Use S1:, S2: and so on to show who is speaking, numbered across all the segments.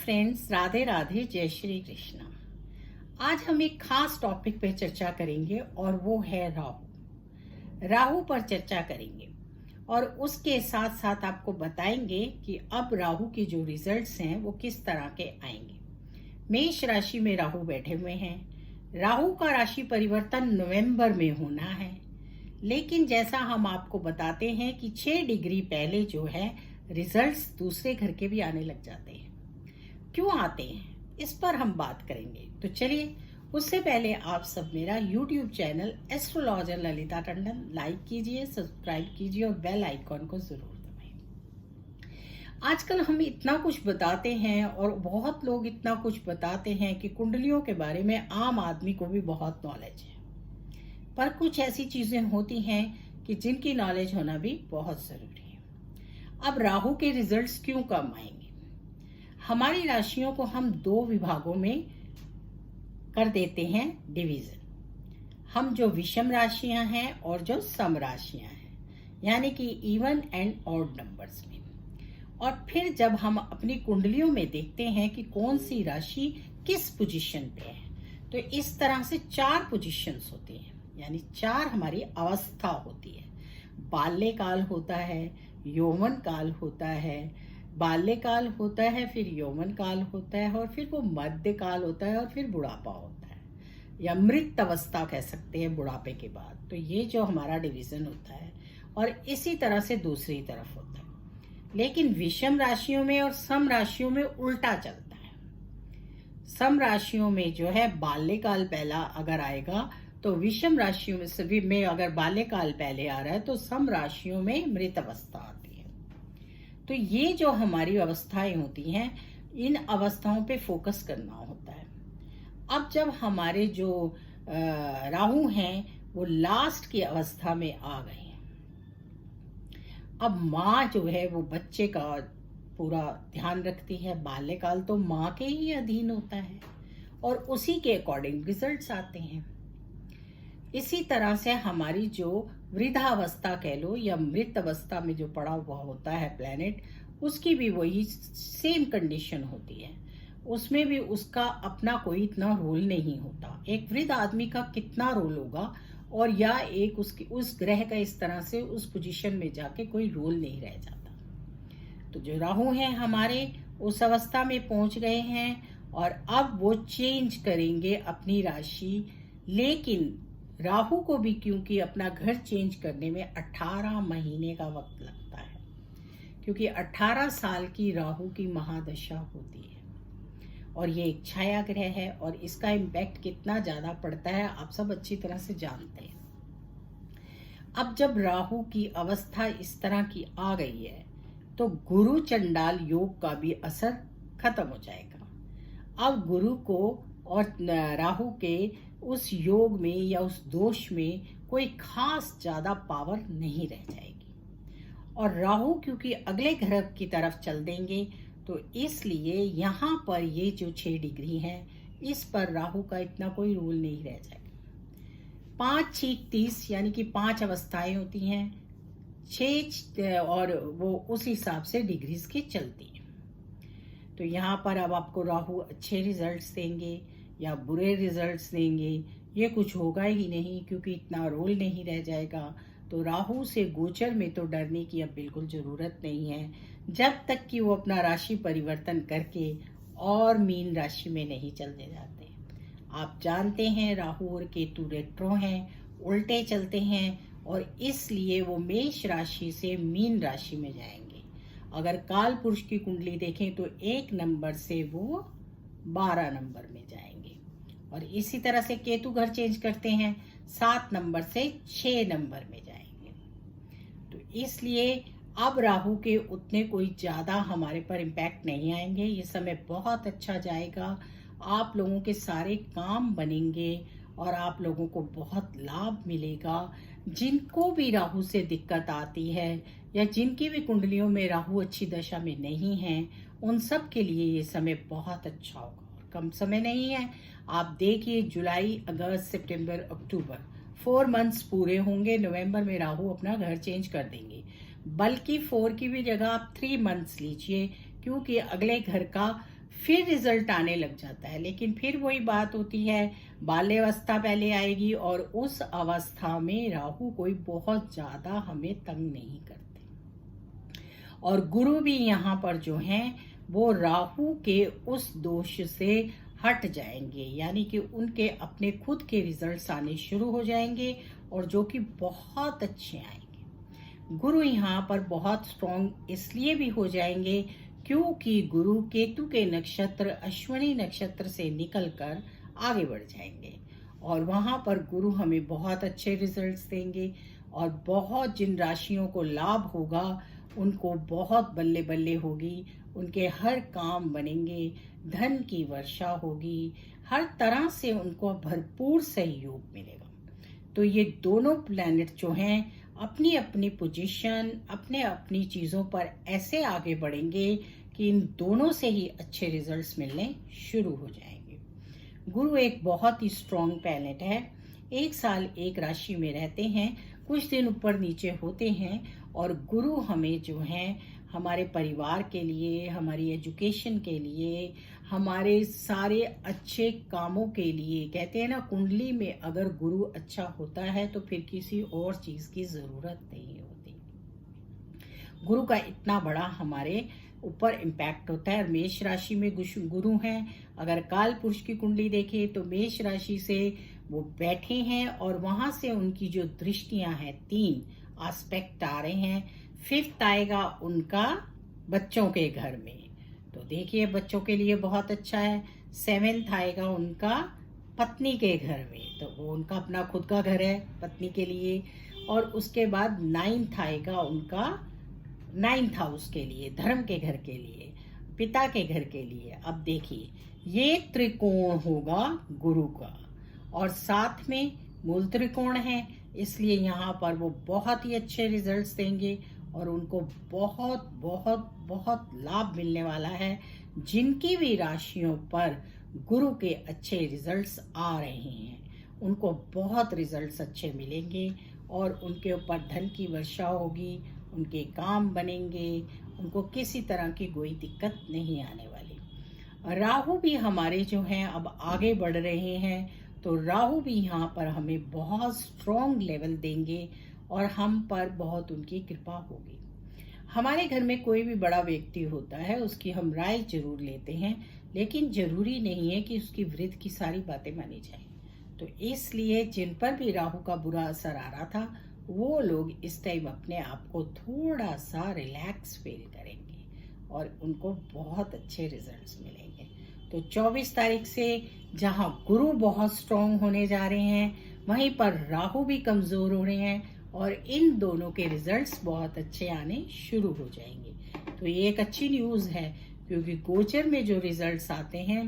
S1: Friends, Radhe Radhe, जय श्री कृष्णा। आज हम एक खास टॉपिक पे चर्चा करेंगे और वो है राहु। राहु पर चर्चा करेंगे और उसके साथ साथ आपको बताएंगे कि अब राहु के जो रिजल्ट्स हैं वो किस तरह के आएंगे। मेष राशि में राहु बैठे हुए हैं। राहु का राशि परिवर्तन नवंबर में होना है, लेकिन जैसा हम आपको बताते हैं कि 6 डिग्री पहले जो है रिजल्ट्स दूसरे घर के भी आने लग जाते हैं। क्यों आते हैं, इस पर हम बात करेंगे। तो चलिए, उससे पहले आप सब मेरा YouTube channel astrologer Lalita Tandon like कीजिए, सब्सक्राइब कीजिए और बेल आइकॉन को जरूर दबाइए। आजकल हम इतना कुछ बताते हैं और बहुत लोग इतना कुछ बताते हैं कि कुंडलियों के बारे में आम आदमी को भी बहुत नॉलेज है, पर कुछ ऐसी चीजें होती हैं कि जिनकी नॉलेज होना भी बहुत जरूरी है। अब राहु के रिजल्ट्स क्यों कम आएंगे? हमारी राशियों को हम 2 विभागों में कर देते हैं डिवीजन। हम जो विषम राशियां हैं और जो सम राशियां हैं, यानी कि इवन एंड ऑड नंबर्स में। और फिर जब हम अपनी कुंडलियों में देखते हैं कि कौन सी राशि किस पोजीशन पे है, तो इस तरह से 4 पोजीशंस होती हैं, यानी 4 हमारी अवस्था होती है। बाल्यकाल होता है, यौवन काल होता है, बाल्यकाल होता है, फिर यौवन काल होता है, और फिर वो मध्य काल होता है, और फिर बुढ़ापा होता है, या मृत अवस्था कह सकते हैं बुढ़ापे के बाद। तो ये जो हमारा डिवीजन होता है, और इसी तरह से दूसरी तरफ होता है। लेकिन विषम राशियों में और सम राशियों में उल्टा चलता है। सम राशियों में जो है बाल्यकाल पहला अगर आएगा तो विषम राशियों में सभी में अगर बाल्यकाल पहले आ रहा है तो सम राशियों में मृत अवस्था आती है। तो ये जो हमारी अवस्थाएं होती हैं, इन अवस्थाओं पे फोकस करना होता है। अब जब हमारे जो राहु हैं वो लास्ट की अवस्था में आ गए हैं, अब माँ जो है वो बच्चे का पूरा ध्यान रखती है। बाल्यकाल तो माँ के ही अधीन होता है और उसी के अकॉर्डिंग रिजल्ट्स आते हैं। इसी तरह से हमारी जो वृद्धावस्था कह लो या मृत अवस्था में जो पड़ा हुआ होता है प्लेनेट, उसकी भी वही सेम कंडीशन होती है। उसमें भी उसका अपना कोई इतना रोल नहीं होता। एक वृद्ध आदमी का कितना रोल होगा, और या एक उस ग्रह का इस तरह से उस पोजीशन में जाके कोई रोल नहीं रह जाता। तो जो राहु हैं हमारे उस अवस्था में पहुंच गए हैं और अब वो चेंज करेंगे अपनी राशि। लेकिन राहु को भी क्योंकि अपना घर चेंज करने में 18 महीने का वक्त लगता है, क्योंकि 18 साल की राहु की महादशा होती है और ये एक छाया ग्रह है और इसका इम्पैक्ट कितना ज्यादा पड़ता है आप सब अच्छी तरह से जानते हैं। अब जब राहु की अवस्था इस तरह की आ गई है तो गुरु चंडाल योग का भी असर खत्म हो जाएगा। अब गुरु को और राहु के उस योग में या उस दोष में कोई खास ज्यादा पावर नहीं रह जाएगी। और राहु क्योंकि अगले घर की तरफ चल देंगे, तो इसलिए यहाँ पर ये जो 6 डिग्री है इस पर राहु का इतना कोई रोल नहीं रह जाएगा। 5 6 30 यानी कि 5 अवस्थाएं होती हैं, 6 और वो उस हिसाब से डिग्रीज की चलती है। तो यहाँ पर अब आपको राहु अच्छे रिजल्ट्स देंगे या बुरे रिजल्ट्स देंगे, ये कुछ होगा ही नहीं, क्योंकि इतना रोल नहीं रह जाएगा। तो राहु से गोचर में तो डरने की अब बिल्कुल जरूरत नहीं है, जब तक कि वो अपना राशि परिवर्तन करके और मीन राशि में नहीं चलने जाते। आप जानते हैं राहु और केतु रेट्रो हैं, उल्टे चलते हैं, और इसलिए वो मेष राशि से मीन राशि में जाएंगे। अगर काल पुरुष की कुंडली देखें तो 1 नंबर से वो 12 नंबर में जाएंगे, और इसी तरह से केतु घर चेंज करते हैं, 7 नंबर से 6 नंबर में जाएंगे। तो इसलिए अब राहु के उतने कोई ज्यादा हमारे पर इम्पैक्ट नहीं आएंगे। ये समय बहुत अच्छा जाएगा, आप लोगों के सारे काम बनेंगे और आप लोगों को बहुत लाभ मिलेगा। जिनको भी राहु से दिक्कत आती है या जिनकी भी कुंडलियों में राहु अच्छी दशा में नहीं है, उन सब के लिए ये समय बहुत अच्छा होगा। और कम समय नहीं है, आप देखिए जुलाई अगस्त सितंबर अक्टूबर 4 मंथ्स पूरे होंगे। नवंबर में राहु अपना घर चेंज कर देंगे, बल्कि 4 की भी जगह आप 3 मंथ्स लीजिए, क्योंकि अगले घर का फिर रिजल्ट आने लग जाता है। लेकिन फिर वही बात होती है, बाल्यावस्था पहले आएगी और उस अवस्था में राहु कोई बहुत ज्यादा हमें तंग नहीं करते। और गुरु भी यहाँ पर जो हैं वो राहु के उस दोष से हट जाएंगे, यानी कि उनके अपने खुद के रिजल्ट्स आने शुरू हो जाएंगे और जो कि बहुत अच्छे आएंगे। गुरु यहाँ पर बहुत स्ट्रॉन्ग इसलिए भी हो जाएंगे क्योंकि गुरु केतु के नक्षत्र अश्विनी नक्षत्र से निकलकर आगे बढ़ जाएंगे और वहां पर गुरु हमें बहुत अच्छे रिजल्ट्स देंगे और बहुत जिन राशियों को लाभ होगा उनको बहुत बल्ले बल्ले होगी, उनके हर काम बनेंगे, धन की वर्षा होगी, हर तरह से उनको भरपूर सहयोग मिलेगा। तो ये दोनों प्लैनेट जो हैं अपनी अपनी पोजीशन, अपने अपनी चीजों पर ऐसे आगे बढ़ेंगे कि इन दोनों से ही अच्छे रिजल्ट्स मिलने शुरू हो जाएंगे। गुरु एक बहुत ही स्ट्रॉन्ग प्लैनेट है, एक साल एक राशि में रहते हैं, कुछ दिन ऊपर नीचे होते हैं और गुरु हमें जो है हमारे परिवार के लिए, हमारी एजुकेशन के लिए, हमारे सारे अच्छे कामों के लिए, कहते हैं ना कुंडली में अगर गुरु अच्छा होता है तो फिर किसी और चीज की जरूरत नहीं होती। गुरु का इतना बड़ा हमारे ऊपर इम्पैक्ट होता है। मेष राशि में गुरु हैं, अगर काल पुरुष की कुंडली देखें तो मेष राशि से वो बैठे हैं और वहां से उनकी जो दृष्टियां हैं 3 एस्पेक्ट आ रहे हैं। 5th आएगा उनका बच्चों के घर में, तो देखिए बच्चों के लिए बहुत अच्छा है। 7th आएगा उनका पत्नी के घर में, तो वो उनका अपना खुद का घर है पत्नी के लिए। और उसके बाद 9th आएगा उनका 9th हाउस के लिए, धर्म के घर के लिए, पिता के घर के लिए। अब देखिए ये त्रिकोण होगा गुरु का और साथ में मूल त्रिकोण है, इसलिए यहाँ पर वो बहुत ही अच्छे रिजल्ट्स देंगे और उनको बहुत बहुत बहुत लाभ मिलने वाला है। जिनकी भी राशियों पर गुरु के अच्छे रिजल्ट्स आ रहे हैं उनको बहुत रिजल्ट्स अच्छे मिलेंगे और उनके ऊपर धन की वर्षा होगी, उनके काम बनेंगे, उनको किसी तरह की कोई दिक्कत नहीं आने वाली। राहु भी हमारे जो हैं अब आगे बढ़ रहे हैं, तो राहु भी यहाँ पर हमें बहुत स्ट्रॉन्ग लेवल देंगे और हम पर बहुत उनकी कृपा होगी। हमारे घर में कोई भी बड़ा व्यक्ति होता है उसकी हम राय जरूर लेते हैं, लेकिन जरूरी नहीं है कि उसकी वृत्त की सारी बातें मानी जाए। तो इसलिए जिन पर भी राहु का बुरा असर आ रहा था वो लोग इस टाइम अपने आप को थोड़ा सा रिलैक्स फील करेंगे और उनको बहुत अच्छे रिजल्ट्स मिलेंगे। तो 24 तारीख से जहां गुरु बहुत स्ट्रॉन्ग होने जा रहे हैं वहीं पर राहु भी कमजोर हो रहे हैं और इन दोनों के रिजल्ट्स बहुत अच्छे आने शुरू हो जाएंगे। तो ये एक अच्छी न्यूज है क्योंकि गोचर में जो रिजल्ट्स आते हैं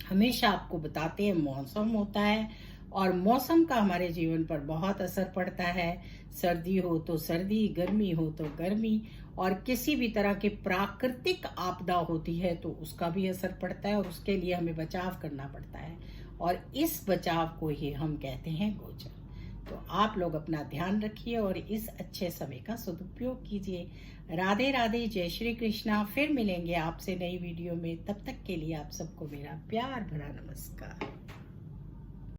S1: हमेशा आपको बताते हैं मौसम होता है और मौसम का हमारे जीवन पर बहुत असर पड़ता है। सर्दी हो तो सर्दी, गर्मी हो तो गर्मी, और किसी भी तरह की प्राकृतिक आपदा होती है तो उसका भी असर पड़ता है और उसके लिए हमें बचाव करना पड़ता है और इस बचाव को ही हम कहते हैं गोचर। तो आप लोग अपना ध्यान रखिए और इस अच्छे समय का सदुपयोग कीजिए। राधे राधे, जय श्री कृष्णा। फिर मिलेंगे आपसे नई वीडियो में, तब तक के लिए आप सबको मेरा प्यार भरा नमस्कार।